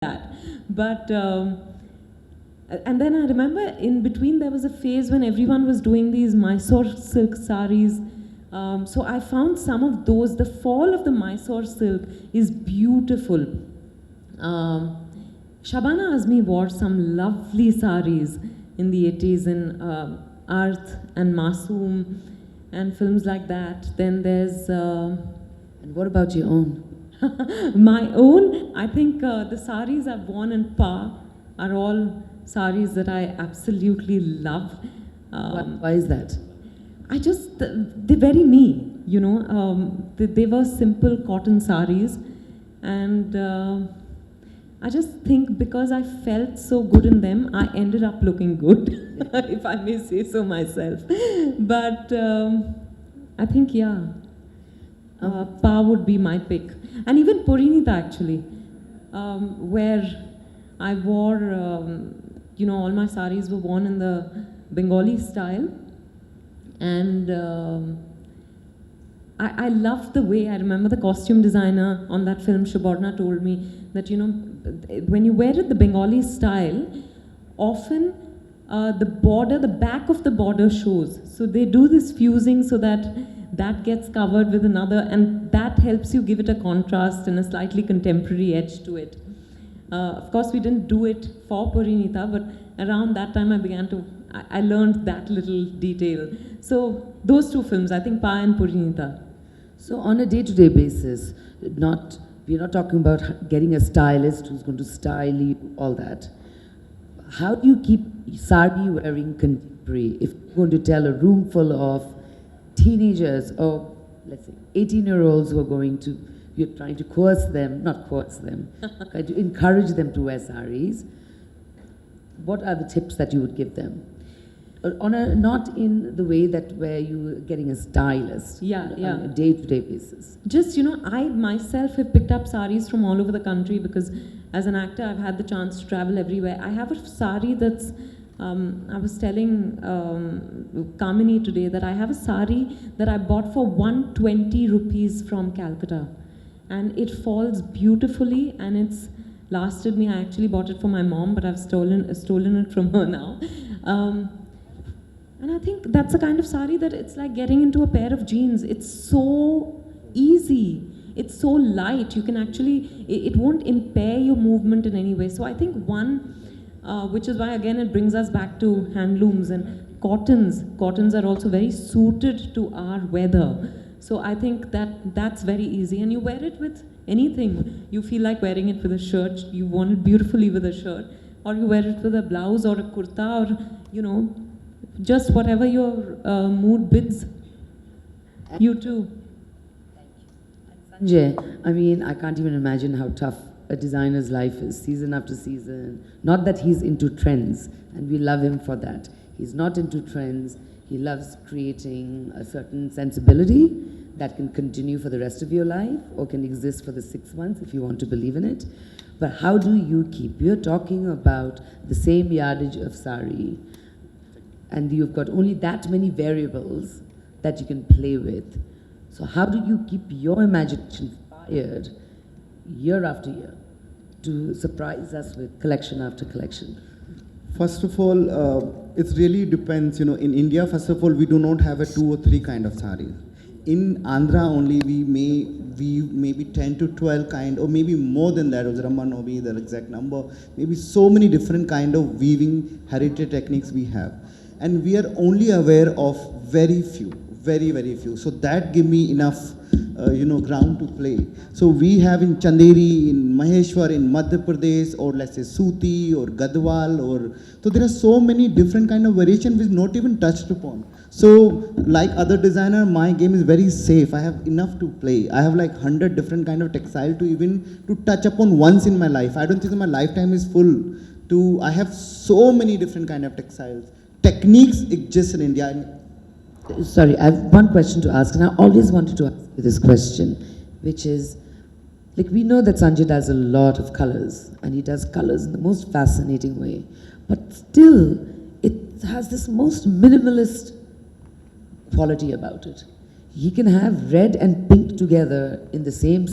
that. But and then I remember in between there was a phase when everyone was doing these Mysore silk saris. So I found some of those. The fall of the Mysore silk is beautiful. Shabana Azmi wore some lovely saris in the 80s in Arth and Masoom and films like that. Then there's... and what about your own? My own, I think the saris I've worn in Pa are all saris that I absolutely love. Why is that? They're very me, you know. They were simple cotton saris, and I just think because I felt so good in them, I ended up looking good, if I may say so myself. But I think, yeah, Pa would be my pick. And even Purinita actually, where I wore, you know, all my saris were worn in the Bengali style. And I loved the way, I remember the costume designer on that film, Shubarna, told me that, you know, when you wear it the Bengali style, often the back of the border shows. So they do this fusing so that that gets covered with another, and that helps you give it a contrast and a slightly contemporary edge to it. Of course, we didn't do it for Purinita, but around that time I learned that little detail. So those two films, I think Pa and Purinita. So on a day-to-day basis, we're not talking about getting a stylist who's going to style you, all that. How do you keep sari wearing contemporary? If you're going to tell a room full of teenagers or let's say 18-year-olds who are you're trying to trying to encourage them to wear saris, what are the tips that you would give them? Not in the way that where you're getting a stylist, on a day-to-day basis. Just, you know, I myself have picked up saris from all over the country because as an actor I've had the chance to travel everywhere. I have a sari that's I was telling Kamini today that I have a sari that I bought for 120 rupees from Calcutta, and it falls beautifully and it's lasted me. I actually bought it for my mom, but I've stolen it from her now. And I think that's the kind of sari that it's like getting into a pair of jeans. It's so easy. It's so light. You can actually, it won't impair your movement in any way. So I think which is why again it brings us back to handlooms and cottons. Cottons are also very suited to our weather. So I think that's very easy, and you wear it with anything. You feel like wearing it with a shirt, you want it beautifully with a shirt, or you wear it with a blouse or a kurta, or, you know, just whatever your mood bids you to. Sanjay, I mean, I can't even imagine how tough a designer's life is, season after season. Not that he's into trends, and we love him for that. He's not into trends. He loves creating a certain sensibility that can continue for the rest of your life or can exist for the 6 months if you want to believe in it. But how do you keep? You're talking about the same yardage of sari, and you've got only that many variables that you can play with. So how do you keep your imagination fired year after year to surprise us with collection after collection? First of all, it really depends. You know, in India, first of all, we do not have a 2 or 3 kind of saris. In Andhra only, we maybe 10 to 12 kind, or maybe more than that. Rama know the exact number. Maybe so many different kind of weaving heritage techniques we have, and we are only aware of very few, very few. So that give me enough, you know, ground to play. So we have in Chanderi, in Maheshwar, in Madhya Pradesh, or let's say Suti or Gadwal, so there are so many different kind of variation which not even touched upon. So like other designer, my game is very safe. I have enough to play. I have like 100 different kind of textile to touch upon once in my life. I don't think my lifetime is full I have so many different kind of textiles. Techniques exist in India. Sorry, I have one question to ask, and I always wanted to ask you this question, which is, like, we know that Sanjay does a lot of colors, and he does colors in the most fascinating way, but still, it has this most minimalist quality about it. He can have red and pink together in the same